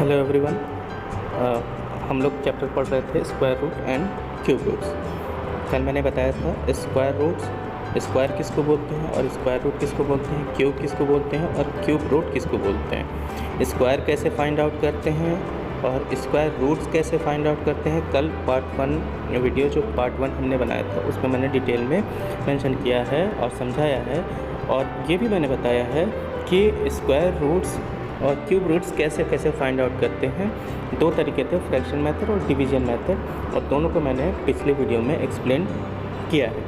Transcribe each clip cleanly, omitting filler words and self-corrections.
Hello everyone. हम लोग chapter पढ़ रहे थे square root and cube roots. कल मैंने बताया था स्क्वायर रूट्स, स्क्वायर किसको बोलते हैं और स्क्वायर रूट किसको बोलते हैं, क्यूब किसको बोलते हैं और क्यूब रूट किसको बोलते हैं, स्क्वायर कैसे फाइंड आउट करते हैं और स्क्वायर रूट्स कैसे फाइंड आउट करते हैं। कल पार्ट 1 वीडियो जो पार्ट 1 हमने बनाया था उसमें मैंने डिटेल में मेंशन किया है और समझाया है, और ये भी मैंने बताया है कि स्क्वायर रूट्स और क्यूब रूट्स कैसे कैसे फाइंड आउट करते हैं। दो तरीके थे, फ्रैक्शन मेथड और डिवीजन मेथड, और दोनों को मैंने पिछले वीडियो में एक्सप्लेन किया है।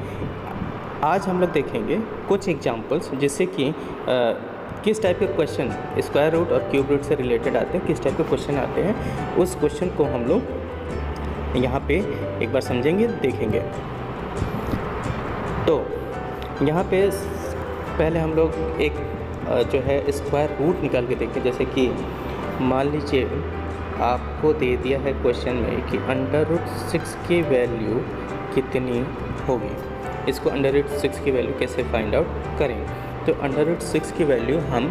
आज हम लोग देखेंगे कुछ एग्जांपल्स जिससे कि किस टाइप के क्वेश्चन स्क्वायर रूट और क्यूब रूट से रिलेटेड आते हैं, किस टाइप के क्वेश्चन आते हैं, उस क्वेश्चन को हम लोग यहाँ पे एक बार समझेंगे, देखेंगे। तो यहाँ पे पहले हम लोग एक जो है स्क्वायर रूट निकाल के देखें। जैसे कि मान लीजिए आपको दे दिया है क्वेश्चन में कि √6 की वैल्यू कितनी होगी। इसको √6 की वैल्यू कैसे फाइंड आउट करें, तो √6 की वैल्यू हम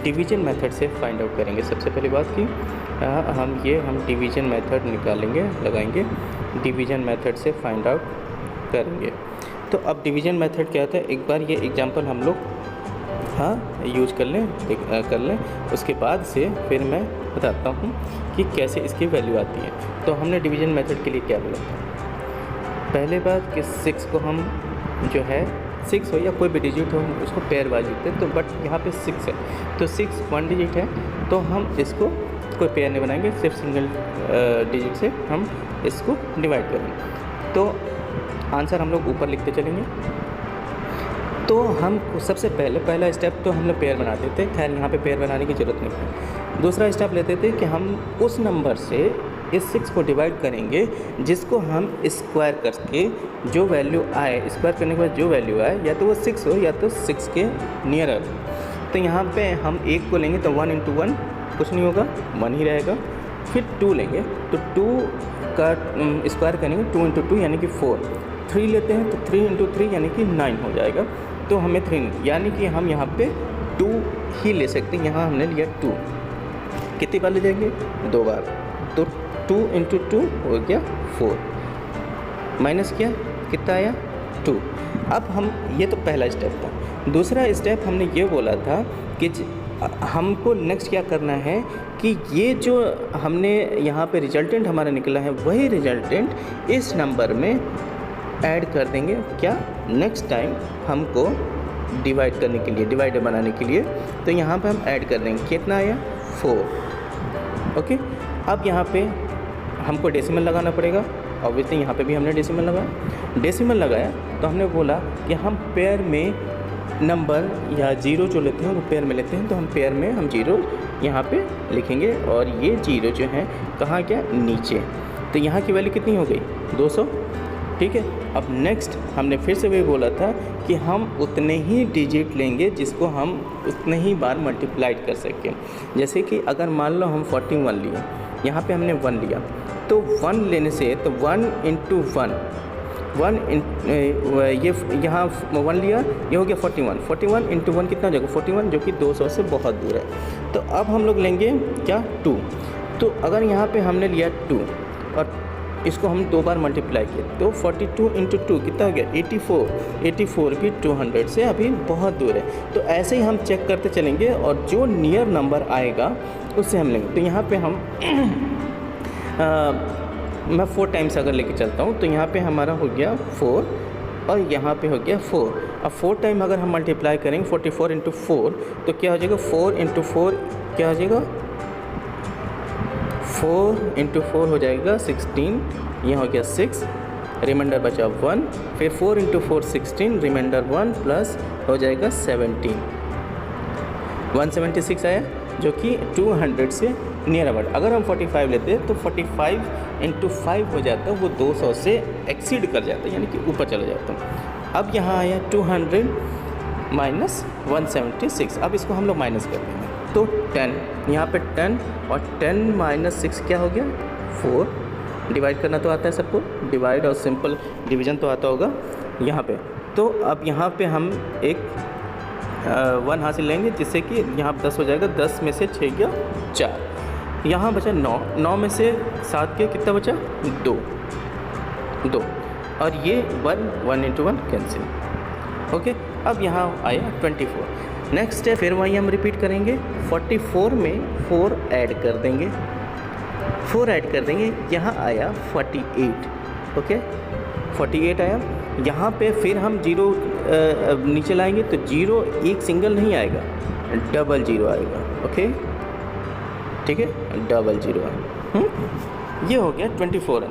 डिवीजन मेथड से फाइंड आउट करेंगे। सबसे पहली बात कि हम डिवीजन मेथड निकालेंगे, लगाएंगे, डिवीजन मेथड से फाइंड आउट करेंगे। तो अब डिवीजन मेथड क्या होता है, एक बार ये एग्जांपल हम लोग यूज कर लें, उसके बाद से फिर मैं बताता हूँ कि कैसे इसकी वैल्यू आती है। तो हमने डिवीजन मेथड के लिए क्या बोला था, पहले बात कि 6 को हम जो है 6 हो या कोई भी डिजिट हो उसको पेयर वाइज लिखते हैं। तो बट यहाँ पे 6 है तो 6 1 डिजिट है, तो हम इसको कोई पेयर नहीं बनाएंगे, सिर्फ सिंगल डिजिट से हम इसको डिवाइड करेंगे। तो आंसर हम लोग ऊपर लिखते चलेंगे। तो हम सबसे पहला स्टेप तो हम लोग पेयर बनाते थे, खैर यहाँ पे पेयर बनाने की ज़रूरत नहीं है। दूसरा स्टेप लेते थे कि हम उस नंबर से इस 6 को डिवाइड करेंगे जिसको हम स्क्वायर करके जो वैल्यू आए, स्क्वायर करने के बाद जो वैल्यू आए, या तो वो 6 हो या तो 6 के नियरर। तो यहाँ पे हम 1 को लेंगे तो 1 × 1 कुछ नहीं होगा, 1 ही रहेगा। फिर 2 लेंगे तो 2 का स्क्वायर करेंगे, 2 × 2 यानी कि 4। 3 लेते हैं तो 3 × 3 यानी कि 9 हो जाएगा। तो हमें 3 यानी कि हम यहाँ पे 2 ही ले सकते हैं। यहाँ हमने लिया 2, कितनी बार ले जाएंगे, 2 बार। तो 2 × 2 हो गया 4, माइनस किया कितना आया 2। अब हम ये तो पहला स्टेप था। दूसरा स्टेप हमने ये बोला था कि हमको नेक्स्ट क्या करना है कि ये जो हमने यहाँ पे रिजल्टेंट हमारा निकला है वही रिजल्टेंट इस नंबर में ऐड कर देंगे। क्या, नेक्स्ट टाइम हमको डिवाइड करने के लिए, डिवाइडर बनाने के लिए, तो यहाँ पे हम ऐड कर देंगे। कितना आया 4। ओके, अब यहाँ पे हमको डेसिमल लगाना पड़ेगा। ऑब्वियसली यहाँ पे भी हमने डेसिमल लगाया तो हमने बोला कि हम पेयर में नंबर या जीरो जो लेते हैं वो पेयर में लेते हैं। तो हम पेयर में हम जीरो यहाँ पे लिखेंगे और ये जीरो जो है कहाँ गया, नीचे। तो यहाँ की वैल्यू कितनी हो गई, 200। ठीक है, अब नेक्स्ट हमने फिर से वही बोला था कि हम उतने ही डिजिट लेंगे जिसको हम उतने ही बार मल्टीप्लाइड कर सकें। जैसे कि अगर मान लो हम 41 लिए, यहाँ पे हमने 1 लिया, तो 1 लेने से तो 1 × 1 ये यहाँ 1 लिया, ये हो गया 41 × 1 कितना हो जाएगा 41, जो कि 200 से बहुत दूर है। तो अब हम लोग लेंगे क्या, 2। तो अगर यहाँ पे हमने लिया 2 और इसको हम 2 बार मल्टीप्लाई किए तो 42 × 2 कितना हो गया 84 भी 200 से अभी बहुत दूर है। तो ऐसे ही हम चेक करते चलेंगे और जो नियर नंबर आएगा उससे हम लेंगे। तो यहाँ पे हम मैं 4 टाइम्स अगर लेके चलता हूँ तो यहाँ पे हमारा हो गया 4 और यहाँ पे हो गया 4। अब 4 टाइम अगर हम मल्टीप्लाई करेंगे 44 × 4 तो क्या हो जाएगा, 4 × 4 क्या हो जाएगा, 4 × 4 हो जाएगा 16, यहाँ हो गया 6, रिमाइंडर बचा 1, फिर 4 × 4 16, रिमाइंडर 1 प्लस हो जाएगा 17, 176 आया, जो कि 200 से नियर अबाउट। अगर हम 45 लेते हैं तो 45 × 5 हो जाता है, वो 200 से एक्सीड कर जाता है, यानी कि ऊपर चला जाता है। अब यहाँ आया 200 माइनस 176, अब इसको हम लोग माइनस कर देंगे तो 10, यहाँ पे 10 और 10 - 6 क्या हो गया 4। डिवाइड करना तो आता है सबको, डिवाइड और सिंपल डिवीज़न तो आता होगा यहाँ पे। तो अब यहाँ पे हम एक 1 हासिल लेंगे जिससे कि यहाँ 10 हो जाएगा, 10 में से 6 गया 4। यहाँ बचा 9, 9 में से 7 के कितना बचा 2, और ये 1 इंटू 1 कैंसिल। ओके, अब यहाँ आया 24। नेक्स्ट है फिर वही हम रिपीट करेंगे। 44 में 4 ऐड कर देंगे, यहाँ आया 48। ओके, 48 आया। यहाँ पे फिर हम 0 नीचे लाएंगे तो 0 एक सिंगल नहीं आएगा, डबल 0 आएगा। ओके, ठीक है, डबल 0 आएगा। ये हो गया 2400।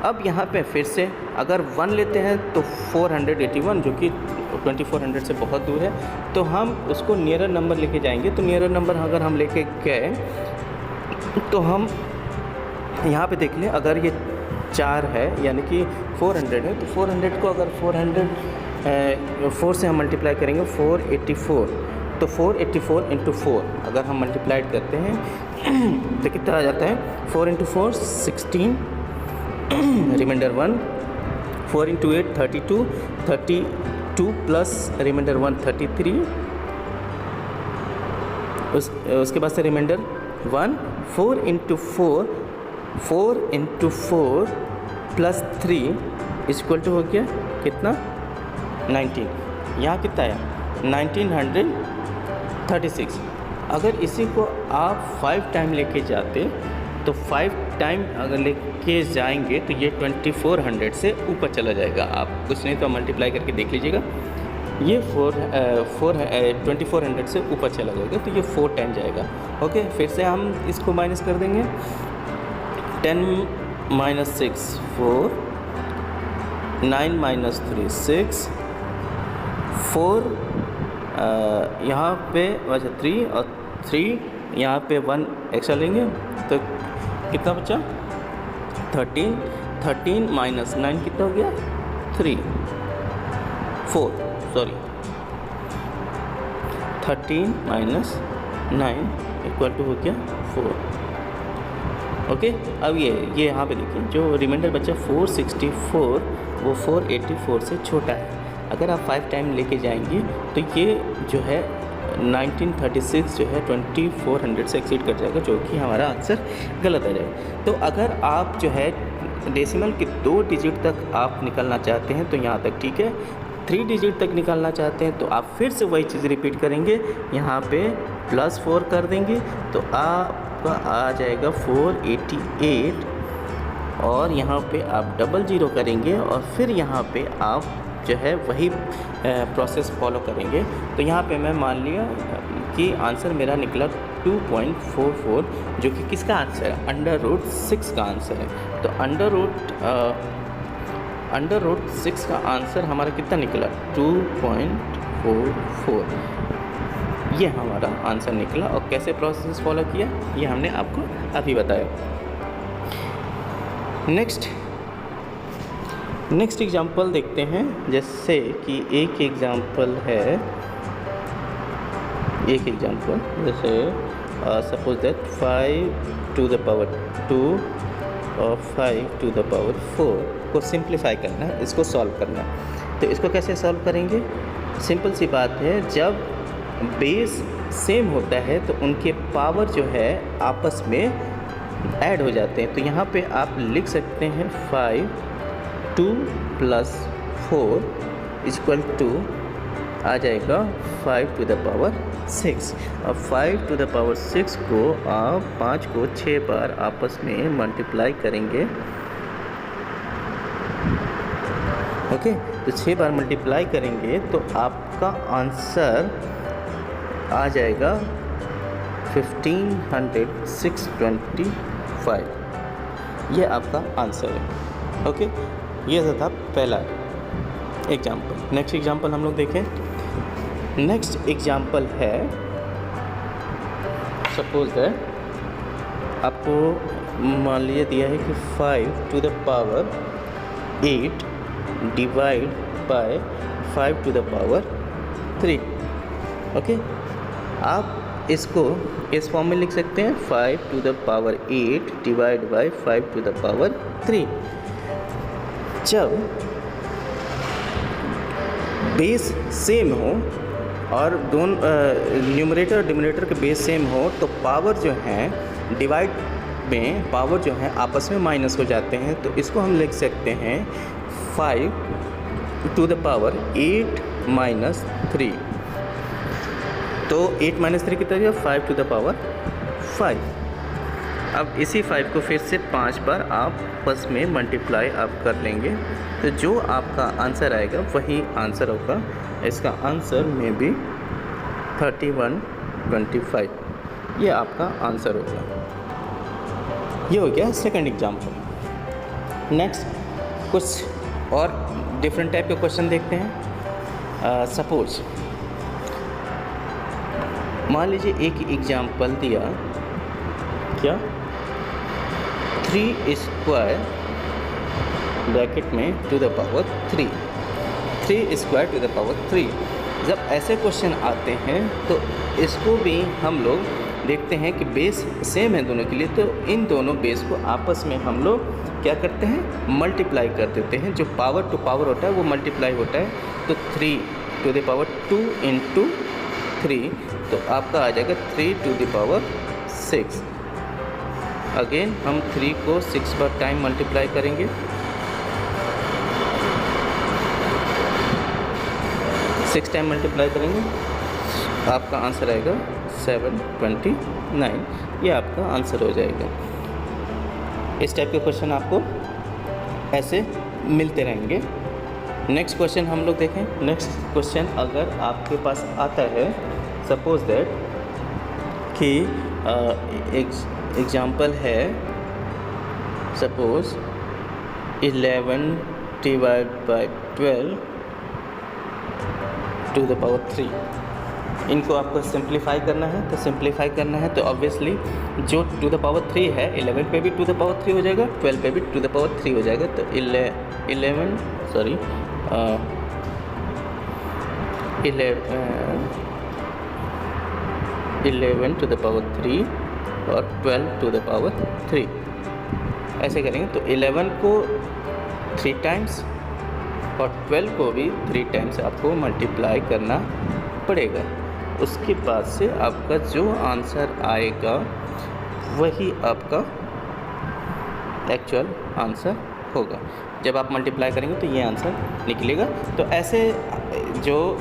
अब यहाँ पे फिर से अगर 1 लेते हैं तो 481, जो कि 2400 से बहुत दूर है, तो हम उसको नियरर नंबर लेके जाएंगे। तो नियरर नंबर अगर हम लेके गए तो हम यहाँ पे देख लें, अगर ये 4 है यानी कि 400 है, तो 400 को अगर 4 से हम मल्टीप्लाई करेंगे 484, तो 484 इंटू 4 अगर हम मल्टीप्लाइड करते हैं तो कितना आ जाता है, 4 into 4 16, reminder 1, 4 into 8 32 plus reminder 1 33, उसके बाद से reminder 1, 4 into 4 plus 3 equal to हो गया कितना 19। यहाँ कितना आया 1936। अगर इसी को आप 5 टाइम लेके जाते तो 5 टाइम अगर लेके जाएंगे तो ये 2400 से ऊपर चला जाएगा। आप कुछ नहीं तो मल्टीप्लाई करके देख लीजिएगा, ये 2400 से ऊपर चला जाएगा, तो ये 4 टाइम जाएगा। ओके, फिर से हम इसको माइनस कर देंगे। 10 - 6 4, 9 - 3 6, 4 यहाँ पे अच्छा 3 और 3 यहाँ पे 1 एक्स्ट्रा लेंगे तो कितना बचा 13 माइनस 9 कितना हो गया 4 सॉरी 13 माइनस 9 इक्वल टू हो गया 4। ओके, अब ये यहाँ पे देखिए जो रिमाइंडर बचा 464 वो 484 से छोटा है। अगर आप 5 टाइम लेके जाएंगे तो ये जो है 1936 जो है 2400 से एक्सीड कर जाएगा, जो कि हमारा आंसर गलत आ जाएगा। तो अगर आप जो है डेसिमल के 2 डिजिट तक आप निकलना चाहते हैं तो यहाँ तक ठीक है। 3 डिजिट तक निकालना चाहते हैं तो आप फिर से वही चीज़ रिपीट करेंगे, यहाँ पे +4 कर देंगे तो आपका आ जाएगा 488, और यहाँ पे आप 00 करेंगे और फिर यहाँ पे आप जो है वही प्रोसेस फॉलो करेंगे। तो यहाँ पे मैं मान लिया कि आंसर मेरा निकला 2.44, जो कि किसका आंसर है √6 का आंसर है। तो √6 का आंसर हमारा कितना निकला 2.44, ये हमारा आंसर निकला। और कैसे प्रोसेस फॉलो किया ये हमने आपको अभी बताया। नेक्स्ट एग्जांपल देखते हैं। जैसे कि एक एग्जांपल जैसे suppose that 5 to the power 2 और 5 to the power 4 को सिंप्लीफाई करना है, इसको सॉल्व करना है। तो इसको कैसे सॉल्व करेंगे, सिंपल सी बात है, जब बेस सेम होता है तो उनके पावर जो है आपस में ऐड हो जाते हैं। तो यहाँ पे आप लिख सकते हैं 5 2 + 4 = आ जाएगा 5 to the power 6। और 5 to the power 6 को आप 5 को 6 बार आपस में मल्टीप्लाई करेंगे। ओके, तो 6 बार मल्टीप्लाई करेंगे तो आपका आंसर आ जाएगा 1500/625। ये आपका आंसर है। ओके, ये था पहला एग्जाम्पल। नेक्स्ट एग्जाम्पल हम लोग देखें। नेक्स्ट एग्जाम्पल है सपोज दैट आपको मान लीजिए दिया है कि 5 to the power 8 divide by 5 to the power 3। Okay, आप इसको इस फॉर्म में लिख सकते हैं 5 to the power 8 divide by 5 to the power 3। जब बेस सेम हो और दोनों न्यूमरेटर और डिनोमिनेटर के बेस सेम हो तो पावर जो है डिवाइड में पावर जो है आपस में माइनस हो जाते हैं। तो इसको हम लिख सकते हैं 5 टू द पावर 8 माइनस 3। तो 8 माइनस 3 कितना हो 5 टू द पावर 5। अब इसी 5 को फिर से 5 बार आपस में मल्टीप्लाई आप कर लेंगे तो जो आपका आंसर आएगा वही आंसर होगा। इसका आंसर में भी 3125 ये आपका आंसर होगा। ये हो गया सेकंड एग्जाम्पल। नेक्स्ट कुछ और डिफरेंट टाइप के क्वेश्चन देखते हैं। सपोज मान लीजिए एक एग्जाम्पल दिया क्या 3 स्क्वायर ब्रैकेट में to the power 3 square to the power 3। जब ऐसे क्वेश्चन आते हैं तो इसको भी हम लोग देखते हैं कि बेस सेम है दोनों के लिए, तो इन दोनों बेस को आपस में हम लोग क्या करते हैं मल्टीप्लाई कर देते हैं। जो पावर टू पावर होता है वो मल्टीप्लाई होता है। तो 3 टू द पावर 2 इंटू 3 तो आपका आ जाएगा 3 टू द पावर 6। अगेन हम 3 को 6 बार टाइम मल्टीप्लाई करेंगे। 6 टाइम मल्टीप्लाई करेंगे आपका आंसर आएगा 729। ये आपका आंसर हो जाएगा। इस टाइप के क्वेश्चन आपको ऐसे मिलते रहेंगे। नेक्स्ट क्वेश्चन हम लोग देखें। नेक्स्ट क्वेश्चन अगर आपके पास आता है सपोज दैट कि एग्जाम्पल है suppose 11 divide by 12 to the power 3। इनको आपको सिंप्लीफाई करना है। तो सिंप्लीफाई करना है तो ऑब्वियसली जो टू द पावर 3 है 11 पे भी टू द पावर 3 हो जाएगा, 12 पे भी टू द पावर 3 हो जाएगा। तो 11 टू द पावर 3 और 12 टू द पावर 3 ऐसे करेंगे। तो 11 को 3 टाइम्स और 12 को भी 3 टाइम्स आपको मल्टीप्लाई करना पड़ेगा। उसके बाद से आपका जो आंसर आएगा वही आपका एक्चुअल आंसर होगा। जब आप मल्टीप्लाई करेंगे तो ये आंसर निकलेगा। तो ऐसे जो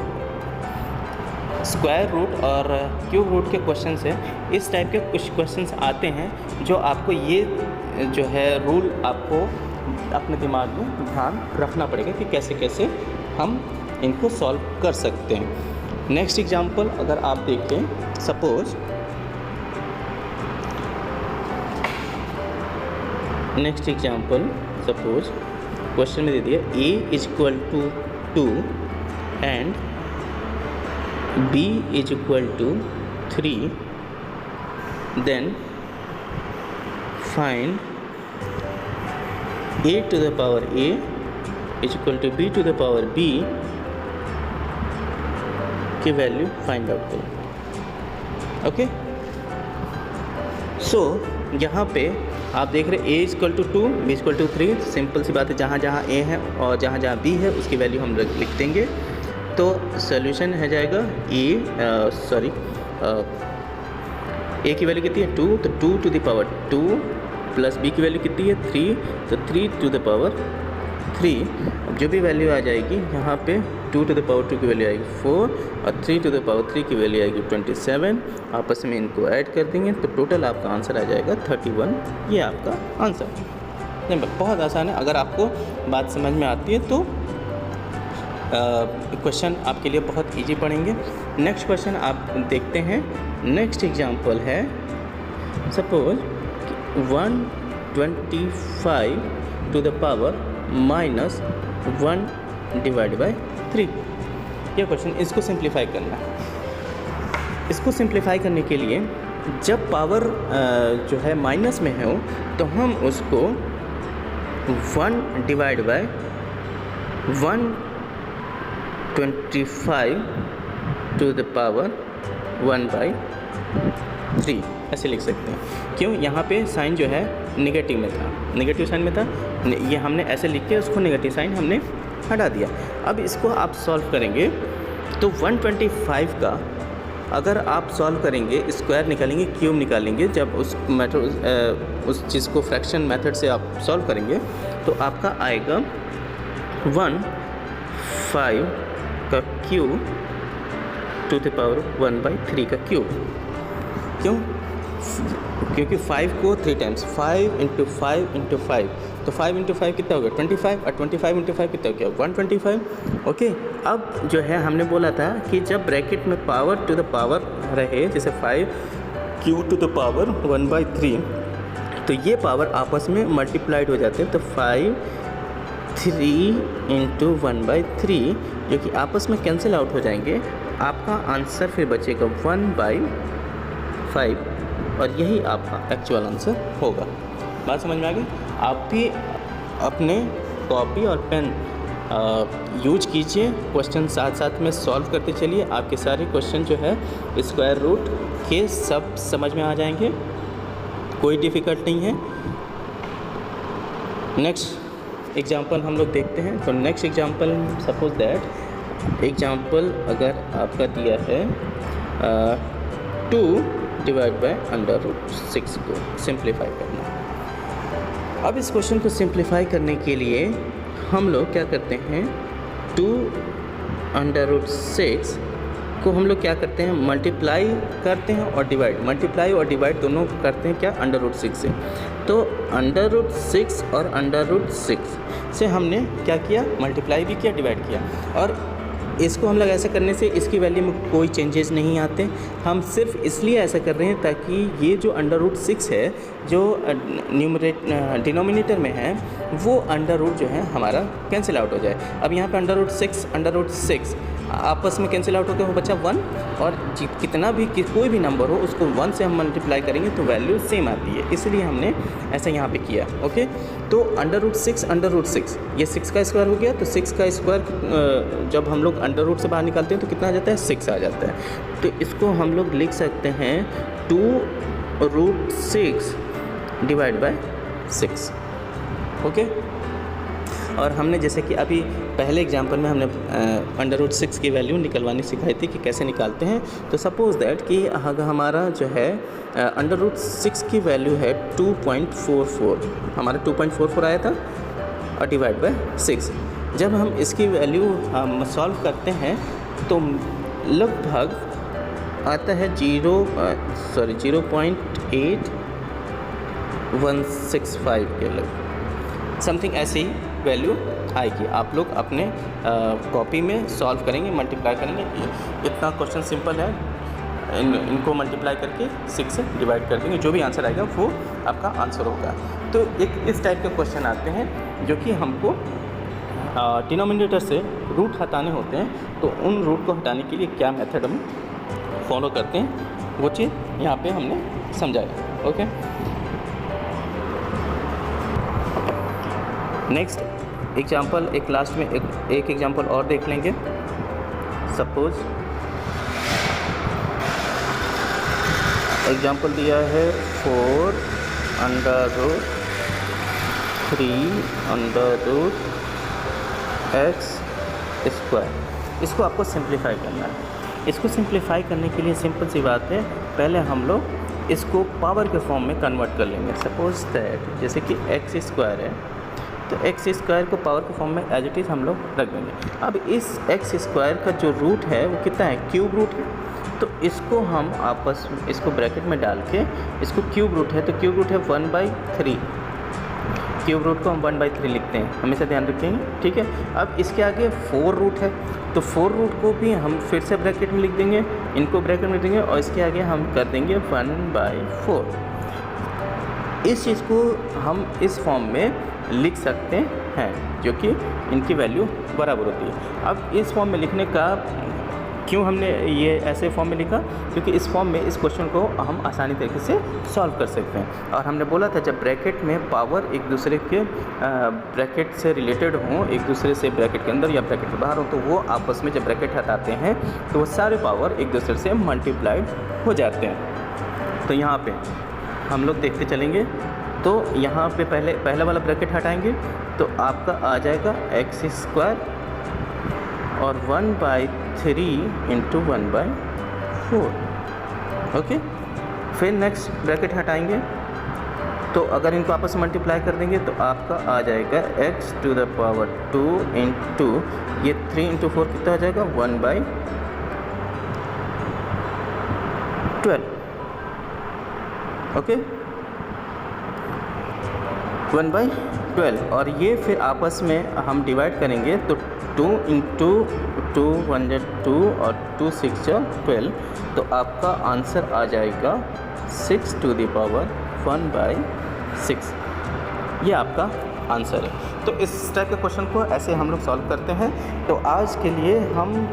स्क्वायर रूट और क्यूब रूट के क्वेश्चंस हैं, इस टाइप के कुछ क्वेश्चंस आते हैं जो आपको ये जो है रूल आपको अपने दिमाग में ध्यान रखना पड़ेगा कि कैसे कैसे हम इनको सॉल्व कर सकते हैं। नेक्स्ट एग्जांपल अगर आप देखें suppose next example suppose question में दे दिया a is equal to 2 and b is equal to 3 then find a to the power a is equal to b to the power b की value find out करें। Okay, so यहाँ पे आप देख रहे a equal to 2 b equal to 3। Simple सी बात है, जहाँ जहाँ a है और जहाँ जहाँ b है उसकी वैल्यू हम लिख देंगे। तो सोल्यूशन है जाएगा a की वैल्यू कितनी है 2, तो 2 to the power 2 plus b की वैल्यू कितनी है 3, तो 3 टू द पावर 3। अब जो भी वैल्यू आ जाएगी यहाँ पे 2 टू द पावर 2 की वैल्यू आएगी 4 और 3 टू द पावर 3 की वैल्यू आएगी 27। आपस में इनको ऐड कर देंगे तो टोटल आपका आंसर आ जाएगा 31। ये आपका आंसर नहीं, बहुत आसान है। अगर आपको बात समझ में आती है तो क्वेश्चन आपके लिए बहुत इजी पड़ेंगे। नेक्स्ट क्वेश्चन आप देखते हैं। नेक्स्ट एग्जांपल है suppose 125 to the power minus 1 divide by 3। ये क्वेश्चन इसको सिंप्लीफाई करना है। इसको सिंप्लीफाई करने के लिए जब पावर जो है माइनस में हो तो हम उसको 1 divide by 125 to the power 1 by 3 ऐसे लिख सकते हैं। क्यों? यहाँ पे साइन जो है नेगेटिव में था, नेगेटिव साइन में था, ये हमने ऐसे लिख के उसको नेगेटिव साइन हमने हटा दिया। अब इसको आप सॉल्व करेंगे तो 125 का अगर आप सॉल्व करेंगे, स्क्वायर निकालेंगे, क्यूब निकालेंगे, जब उस मेथड उस चीज़ को फ्रैक्शन मेथड से आप सॉल्व करेंगे तो आपका आएगा 15 का क्यूब टू द पावर 1/3 का क्यूब। क्यों? क्योंकि 5 को 3 टाइम्स, 5 × 5 × 5, तो 5 × 5 कितना हो गया 25, और 25 × 5 कितना हो गया 125। ओके, अब जो है हमने बोला था कि जब ब्रैकेट में पावर टू द पावर रहे, जैसे 5 क्यू टू द पावर 1/3, तो ये पावर आपस में मल्टीप्लाइड हो जाते हैं, तो 5 3 × 1/3 जो कि आपस में कैंसिल आउट हो जाएंगे। आपका आंसर फिर बचेगा 1/5, और यही आपका एक्चुअल आंसर होगा। बात समझ में आ गई? आप भी अपने कॉपी और पेन यूज कीजिए, क्वेश्चन साथ साथ में सॉल्व करते चलिए। आपके सारे क्वेश्चन जो है स्क्वायर रूट के सब समझ में आ जाएंगे, कोई डिफ़िकल्ट नहीं है। नेक्स्ट एग्जांपल हम लोग देखते हैं। तो next example, suppose that example अगर आपका दिया है 2 डिवाइड बाय √6 को सिंप्लीफाई करना। अब इस क्वेश्चन को सिंप्लीफाई करने के लिए हम लोग क्या करते हैं, 2 √6 को हम लोग क्या करते हैं, मल्टीप्लाई करते हैं और डिवाइड, मल्टीप्लाई और डिवाइड दोनों करते हैं क्या, √6 से। तो √6 और √6 से हमने क्या किया, मल्टीप्लाई भी किया, डिवाइड किया, और इसको हम लोग ऐसा करने से इसकी वैल्यू में कोई चेंजेस नहीं आते। हम सिर्फ इसलिए ऐसा कर रहे हैं ताकि ये जो √6 है, जो डिनोमिनेटर में है, वो अंडर जो है हमारा कैंसिल आउट हो जाए। अब यहाँ पे √6 आपस में कैंसिल आउट होकर वो बचा 1, और कितना भी कोई भी नंबर हो उसको 1 से हम मल्टीप्लाई करेंगे तो वैल्यू सेम आती है, इसलिए हमने ऐसा यहाँ पे किया। ओके, तो √6 ये 6 का स्क्वायर हो गया, तो 6 का स्क्वायर जब हम लोग अंडर रूट से बाहर निकालते हैं तो कितना आ जाता है, 6 आ जाता है। तो इसको हम लोग लिख सकते हैं 2√6 डिवाइड बाय 6। ओके, और हमने जैसे कि अभी पहले एग्जांपल में हमने √6 की वैल्यू निकलवानी सिखाई थी कि कैसे निकालते हैं। तो सपोज़ दैट कि अगर हमारा जो है √6 की वैल्यू है 2.44, हमारा 2.44 आया था, और डिवाइड बाय 6। जब हम इसकी वैल्यू हम सॉल्व करते हैं तो लगभग आता है 0.8165 के लग समथिंग ऐसी वैल्यू आएगी। आप लोग अपने कॉपी में सॉल्व करेंगे, मल्टीप्लाई करेंगे। इतना क्वेश्चन सिंपल है, इनको मल्टीप्लाई करके 6 से डिवाइड कर देंगे, जो भी आंसर आएगा वो आपका आंसर होगा। तो एक इस टाइप के क्वेश्चन आते हैं जो कि हमको डिनोमिनेटर से रूट हटाने होते हैं। तो उन रूट को हटाने के लिए क्या मेथड हम फॉलो करते हैं, वो चीज़ यहाँ पे हमने समझाया। ओके, नेक्स्ट एग्जांपल, एक लास्ट में एक एग्जांपल और देख लेंगे। सपोज एग्जांपल दिया है 4 √3 √x²। इसको आपको सिंप्लीफाई करना है। इसको सिंप्लीफाई करने के लिए सिंपल सी बात है, पहले हम लोग इसको पावर के फॉर्म में कन्वर्ट कर लेंगे। सपोज दैट जैसे कि x² है, तो x² को पावर के फॉर्म में एज इट इज़ हम लोग रख देंगे। अब इस x² का जो रूट है वो कितना है, क्यूब रूट है। तो इसको हम आपस में इसको ब्रैकेट में डाल के, इसको क्यूब रूट है, तो क्यूब रूट है 1/3। क्यूब रूट को हम 1/3 लिखते हैं, हमेशा ध्यान रखेंगे, ठीक है। अब इसके आगे 4 रूट है, तो 4 रूट को भी हम फिर से ब्रैकेट में लिख देंगे, इनको ब्रैकेट में लिख देंगे, और इसके आगे हम कर देंगे 1/4। इस चीज़ को हम इस फॉर्म में लिख सकते हैं, जो कि इनकी वैल्यू बराबर होती है। अब इस फॉर्म में लिखने का क्यों हमने ये ऐसे फॉर्म में लिखा, क्योंकि इस फॉर्म में इस क्वेश्चन को हम आसानी तरीके से सॉल्व कर सकते हैं। और हमने बोला था जब ब्रैकेट में पावर एक दूसरे के ब्रैकेट से रिलेटेड हों, एक दूसरे से ब्रैकेट के अंदर या ब्रैकेट के बाहर हो, तो वो आपस में जब ब्रैकेट हटाते हैं तो वो सारे पावर एक दूसरे से मल्टीप्लाइड हो जाते हैं। तो यहाँ पे हम लोग देखते चलेंगे। तो यहाँ पे पहला वाला ब्रैकेट हटाएंगे तो आपका आ जाएगा x² और 1/3 इंटू 1/4। ओके, फिर नेक्स्ट ब्रैकेट हटाएंगे तो अगर इनको आपस में मल्टीप्लाई कर देंगे तो आपका आ जाएगा x to the power 2 into ये 3 इंटू 4 कितना आ जाएगा 1/12। ओके, 1/12 और ये फिर आपस में हम डिवाइड करेंगे तो 2 इंटू 2 1 2 और 2 6 12 तो आपका आंसर आ जाएगा 6 टू द पावर 1/6। ये आपका आंसर है। तो इस टाइप के क्वेश्चन को ऐसे हम लोग सॉल्व करते हैं। तो आज के लिए हम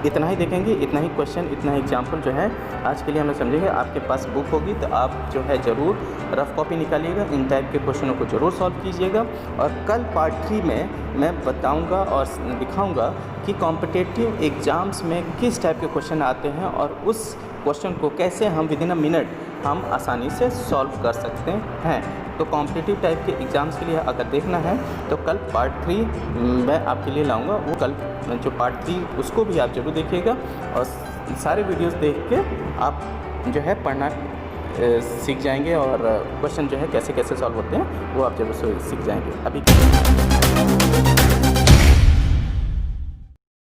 इतना ही देखेंगे, इतना ही क्वेश्चन, इतना ही एग्जाम्पल जो है आज के लिए हम लोग समझेंगे। आपके पास बुक होगी तो आप जो है ज़रूर रफ कॉपी निकालिएगा, इन टाइप के क्वेश्चनों को ज़रूर सॉल्व कीजिएगा। और कल पार्ट 3 में मैं बताऊंगा और दिखाऊंगा कि कॉम्पिटिटिव एग्ज़ाम्स में किस टाइप के क्वेश्चन आते हैं और उस क्वेश्चन को कैसे हम विदिन अ मिनट हम आसानी से सॉल्व कर सकते हैं। तो कॉम्पिटिटिव टाइप के एग्ज़ाम्स के लिए अगर देखना है तो कल पार्ट 3 मैं आपके लिए लाऊंगा। वो कल जो पार्ट 3 उसको भी आप ज़रूर देखिएगा और सारे वीडियोस देख के आप जो है पढ़ना सीख जाएंगे और क्वेश्चन जो है कैसे कैसे सॉल्व होते हैं वो आप जरूर सीख जाएंगे। अभी